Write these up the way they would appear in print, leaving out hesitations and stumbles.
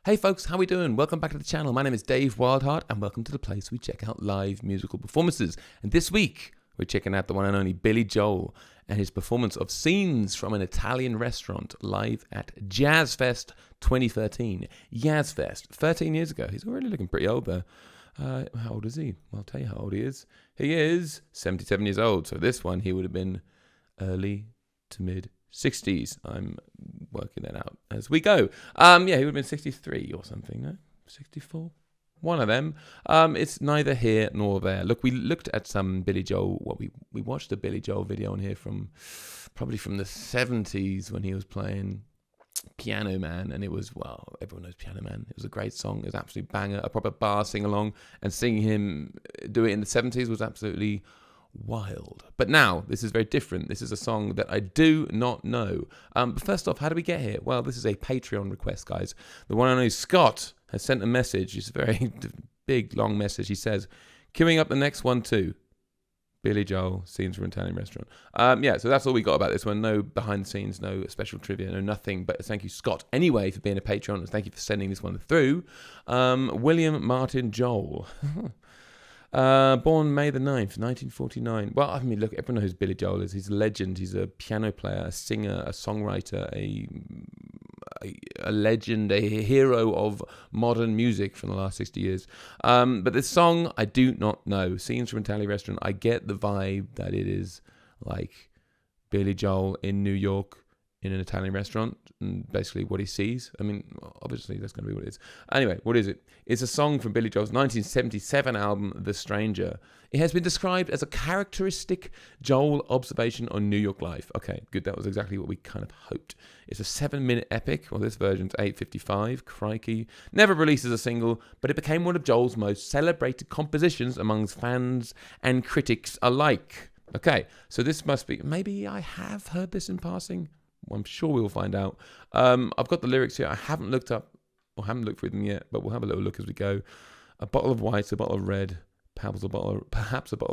Hey folks, how we doing? Welcome back to the channel. My name is Dave Wildheart and welcome to the place we check out live musical performances. And this week, we're checking out the one and only Billy Joel and his performance of Scenes from an Italian Restaurant live at Jazz Fest 2013. Jazz Fest, 13 years ago. He's already looking pretty old there. How old is he? Well, I'll tell you how old he is. He is 77 years old. So this one, he would have been early to mid 60s. I'm working that out as we go. He would have been 63 or something, no? 64? One of them. It's neither here nor there. Look, we looked at some Billy Joel. We watched a Billy Joel video on here probably from the 70s when he was playing Piano Man, and it was, well, everyone knows Piano Man. It was a great song. It was an absolute banger, a proper bar sing-along, and seeing him do it in the 70s was absolutely wild. But now, this is very different. This is a song that I do not know. But first off, how do we get here? Well, this is a Patreon request, guys. The one I know, Scott, has sent a message. It's a very big, long message. He says, queuing up the next one too. Billy Joel, Scenes from an Italian Restaurant. So that's all we got about this one. No behind the scenes, no special trivia, no nothing. But thank you, Scott, anyway, for being a Patreon. And thank you for sending this one through. William Martin Joel. Born May the 9th, 1949. Well, I mean, look, everyone knows who Billy Joel is. He's a legend. He's a piano player, a singer, a songwriter, a legend, a hero of modern music from the last 60 years. But this song, I do not know. Scenes from an Italian Restaurant, I get the vibe that it is like Billy Joel in New York in an Italian restaurant, and basically what he sees. I mean, obviously that's going to be what it is. Anyway, what is it? It's a song from Billy Joel's 1977 album, The Stranger. It has been described as a characteristic Joel observation on New York life. Okay, good. That was exactly what we kind of hoped. It's a 7-minute epic. Well, this version's 8:55. Crikey. Never released as a single, but it became one of Joel's most celebrated compositions amongst fans and critics alike. Okay, so this must be... Maybe I have heard this in passing. I'm sure we will find out. I've got the lyrics here. I haven't looked through them yet, but we'll have a little look as we go. A bottle of white, a bottle of red, perhaps a bottle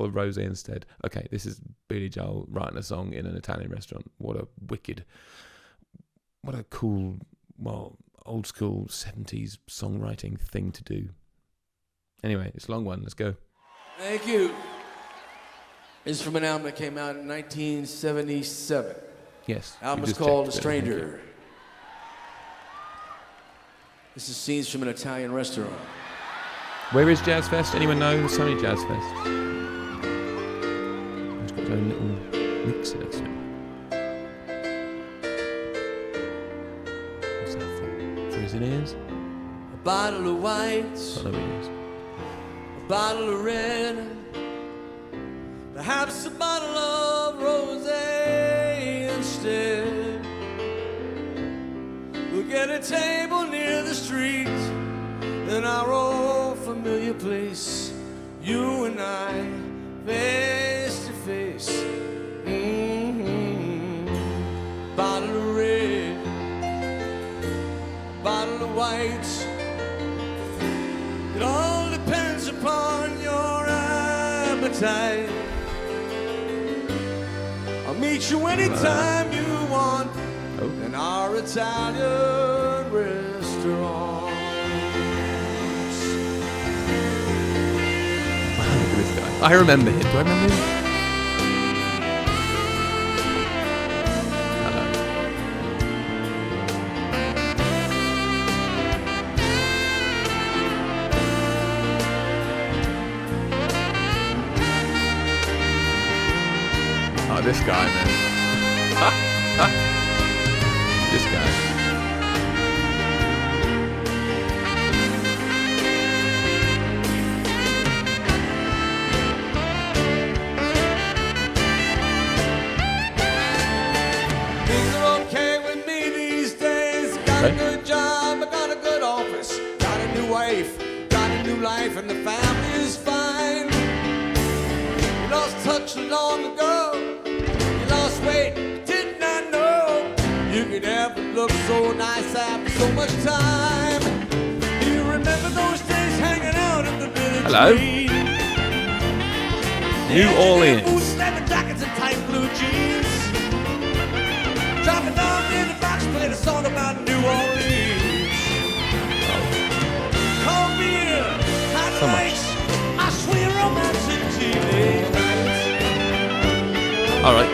of rosé instead. Okay, this is Billy Joel writing a song in an Italian restaurant. What a cool, well, old school 70s songwriting thing to do. Anyway, it's a long one. Let's go. Thank you. It's from an album that came out in 1977. Yes. The album is called The Stranger. This is Scenes from an Italian Restaurant. Where is Jazz Fest? Anyone know? There's so many Jazz Fest. It's got its own little mixer. So. What's that for? For his ears? A bottle of white, a bottle of red, perhaps a bottle of rosé. Instead, we'll get a table near the street in our old familiar place, you and I, face to face. Bottle of red, bottle of white. It all depends upon your appetite. I'll meet you anytime you want in our Italian restaurants. Look at this guy. I remember him. Do I remember him? Oh, this guy, man. This guy. Things are okay with me these days. Got a good job, I got a good office. Got a new wife, got a new life, and the family is fine. We lost touch long ago. Wait, did not know you could ever look so nice after so much time. Do you remember those days hanging out at the village? Hello. New Orleans. Boots, leather jackets, and tight blue jeans. Dropping down in the box, playing a song about New Orleans. so much. I swear romantic TV nights. All right,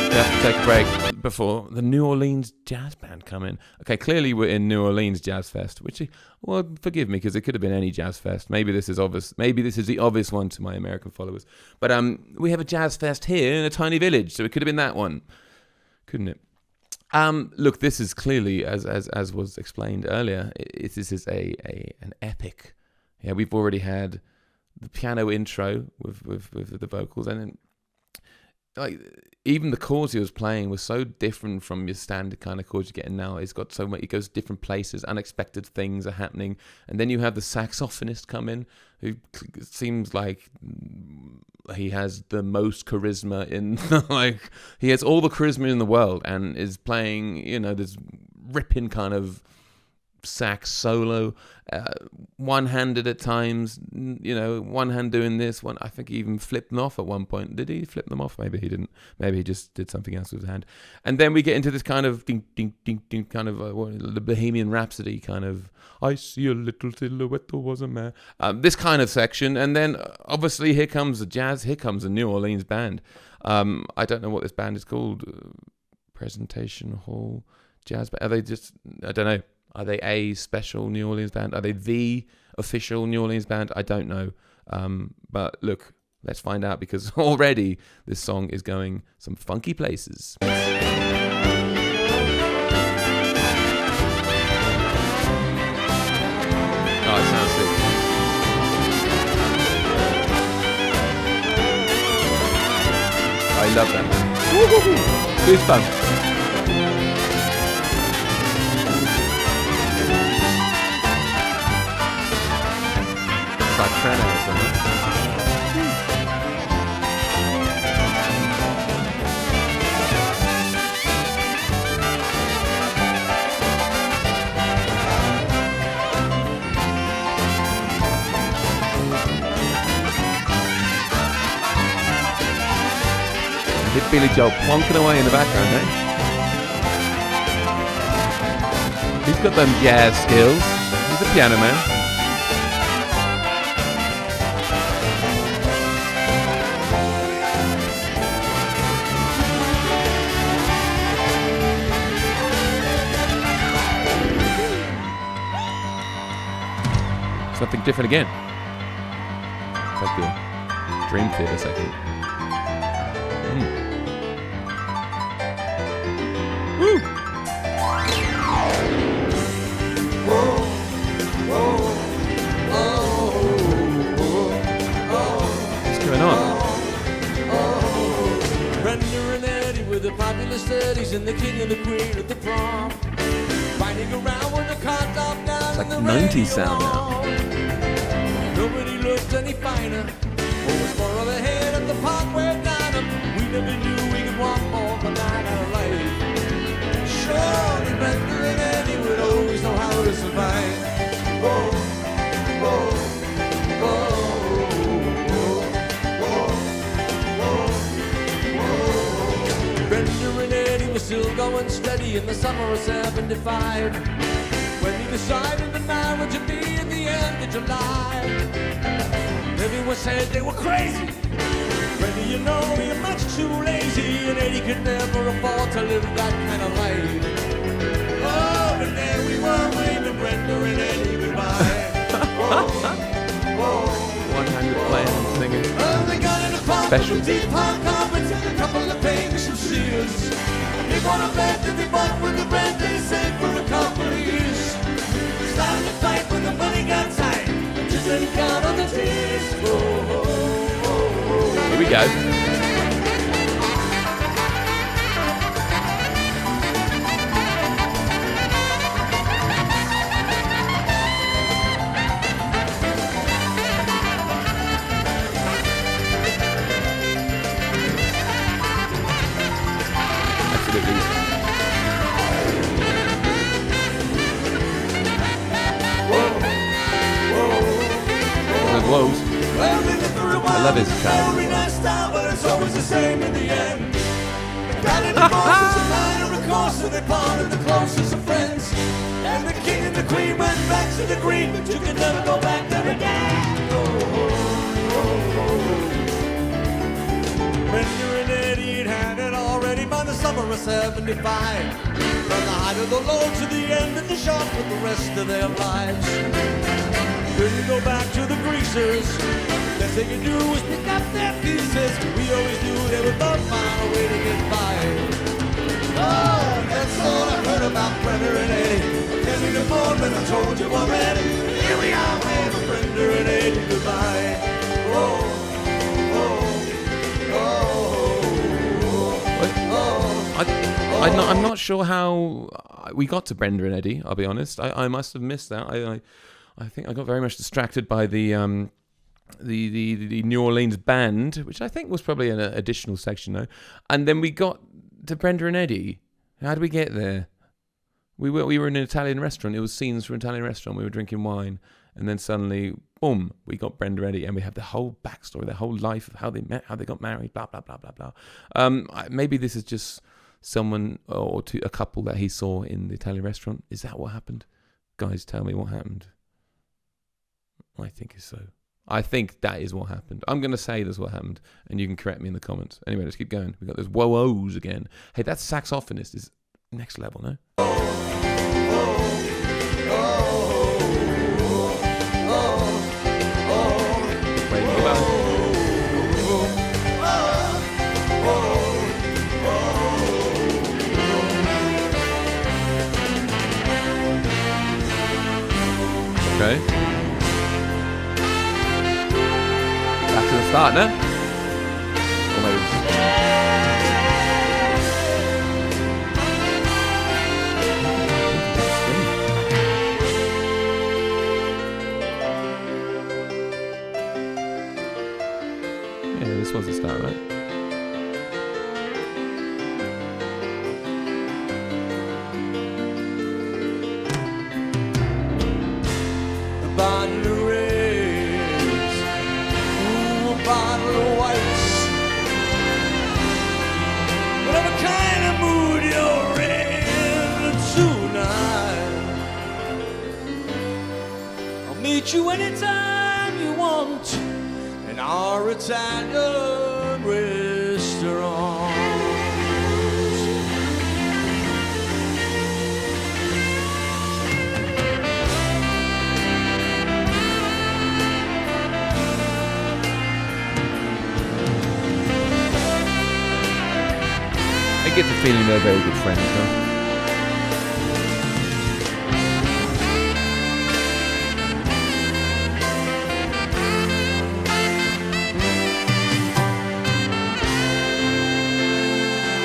we have to take a break before the New Orleans Jazz Band come in. Okay, clearly we're in New Orleans Jazz Fest, which, well, forgive me, because it could have been any jazz fest. Maybe this is obvious. Maybe this is the obvious one to my American followers. But we have a jazz fest here in a tiny village, so it could have been that one, couldn't it? Look, this is clearly, as was explained earlier, this is an epic. Yeah, we've already had the piano intro with the vocals, and then, like, even the chords he was playing was so different from your standard kind of chords you're getting now. It's got so much. It goes different places. Unexpected things are happening, and then you have the saxophonist come in, who seems like he has the most charisma in like he has all the charisma in the world, and is playing, you know, this ripping kind of sax solo, one-handed at times, you know, one hand doing this one. I think he even flipped them off at one point. Did he flip them off? Maybe he didn't. Maybe he just did something else with his hand. And then we get into this kind of ding ding ding ding kind of the Bohemian Rhapsody kind of, I see a little silhouette, there was a man, this kind of section. And then obviously here comes the jazz, here comes the New Orleans band. I don't know what this band is called. Presentation Hall Jazz Band. Are they just, I don't know. Are they a special New Orleans band? Are they the official New Orleans band? I don't know. But look, let's find out, because already this song is going some funky places. Oh, it sounds sick. I love that. Goosebumps. Soprano or something. Bit Billy Joel plonking away in the background, eh? He's got them jazz skills. He's a piano man. Something different again. It's like the Dream Theater section. Woo! What's going on? Brenda and Eddie with the popular studies and the king and the queen at the prom. Riding around with the car top down. It's like 90s sound now. Nobody looked any finer. Always far over ahead at the Parkway Diner. We never knew we could walk more than 9 hours late. Surely Brenda and Eddie would always know how to survive. Whoa, whoa, whoa, whoa, whoa, whoa. Brenda and Eddie were still going steady in the summer of '75. When he decided the marriage would be at the end of July. Everyone said they were crazy. Brenda, you know, you're much too lazy, and Eddie could never afford to live that kind of life. Oh, but there we were, waving Brenda and Eddie goodbye. Whoa, whoa. One-handed playing and singing. Oh, they got in a park Special. with deep park carpets and a couple of paintings from Sears. They bought a bed that they bought with the rent they saved for a couple of years. Started to fight when the money got tight. Just let it count on the tears. Whoa, whoa, whoa, whoa. Here we go. Absolutely. With woes. I love his sound. But it's always the same in the end. Got in the courses of minor, of course, so they parted the closest of friends. And the king and the queen went back to the green, but you can never go back there again. summer of 75. From the height of the low to the end of the shop for the rest of their lives. When you go back to the greasers, next thing you do is pick up their pieces. We always knew they would both find a way to get by. Oh, that's all I heard about Brenda and Eddie. Tell me the morning I told you already. Here we are, with Brenda and Eddie, goodbye. Oh, I'm not sure how we got to Brenda and Eddie. I'll be honest. I must have missed that. I think I got very much distracted by the New Orleans band, which I think was probably an additional section though. And then we got to Brenda and Eddie. How did we get there? We were in an Italian restaurant. It was scenes from an Italian restaurant. We were drinking wine, and then suddenly, boom, we got Brenda and Eddie, and we have the whole backstory, the whole life of how they met, how they got married, blah blah blah blah blah. Maybe this is just someone or a couple that he saw in the Italian restaurant. Is that what happened? Guys, tell me what happened. I think it's so. I think that is what happened. I'm going to say that's what happened, and you can correct me in the comments. Anyway, let's keep going. We got those whoa-ohs again. Hey, that saxophonist is next level, no? Wait, go back. Okay. Back to the start, no? Or maybe yeah, this was the start, right? bottle of reds, ooh, a bottle of whites. Whatever kind of mood you're in tonight, I'll meet you anytime you want in our Italian restaurant. I get the feeling they're very good friends, no?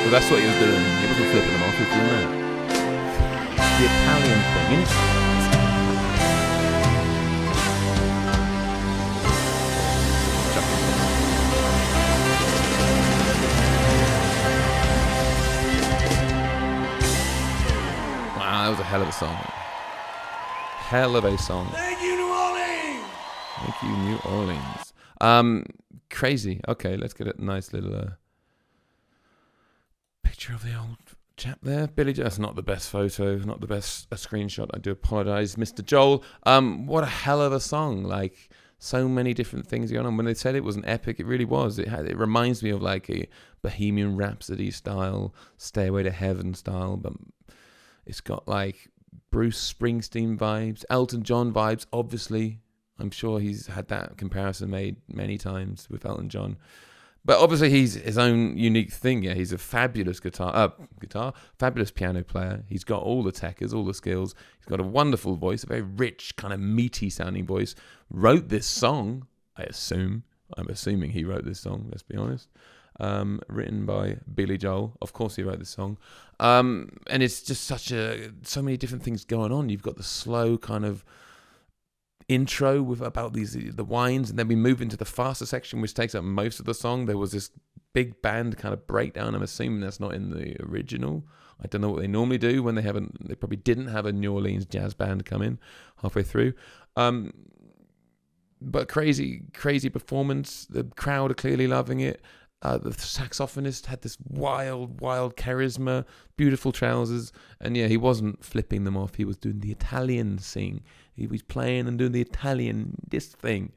Well, that's what he was doing. He wasn't flipping them off, he was doing that. The Italian thing, innit? Wow, that was a hell of a song. Hell of a song. Thank you, New Orleans! Thank you, New Orleans. Crazy. Okay, let's get a nice little picture of the old chap there. Billy Joel. That's not the best photo, not the best screenshot. I do apologize, Mr. Joel. What a hell of a song. Like, so many different things going on. When they said it was an epic, it really was. It reminds me of like a Bohemian Rhapsody style, Stairway to Heaven style, but it's got like Bruce Springsteen vibes, Elton John vibes, obviously. I'm sure he's had that comparison made many times with Elton John. But obviously he's his own unique thing. Yeah, he's a fabulous fabulous piano player. He's got all the techers, all the skills. He's got a wonderful voice, a very rich, kind of meaty sounding voice. Wrote this song, I assume. I'm assuming he wrote this song, let's be honest. Written by Billy Joel. Of course he wrote this song. And it's just so many different things going on. You've got the slow kind of intro with about the wines, and then we move into the faster section, which takes up most of the song. There was this big band kind of breakdown. I'm assuming that's not in the original. I don't know what they normally do when they probably didn't have a New Orleans jazz band come in halfway through. But crazy performance. The crowd are clearly loving it. The saxophonist had this wild charisma, beautiful trousers, and yeah, he wasn't flipping them off. He was doing the Italian thing. He was playing and doing the Italian this thing.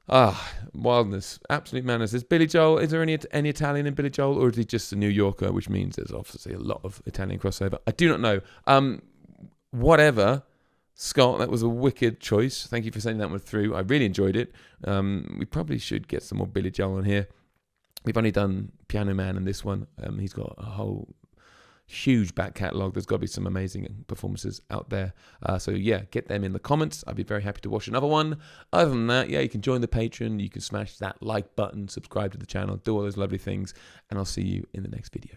Wildness, absolute madness. Is Billy Joel, is there any Italian in Billy Joel, or is he just a New Yorker, which means there's obviously a lot of Italian crossover? I do not know. Whatever, Scott, that was a wicked choice. Thank you for sending that one through. I really enjoyed it. We probably should get some more Billy Joel on here. We've only done Piano Man and this one. He's got a whole huge back catalogue. There's got to be some amazing performances out there. So yeah, get them in the comments. I'd be very happy to watch another one. Other than that, yeah, you can join the Patreon. You can smash that like button, subscribe to the channel, do all those lovely things. And I'll see you in the next video.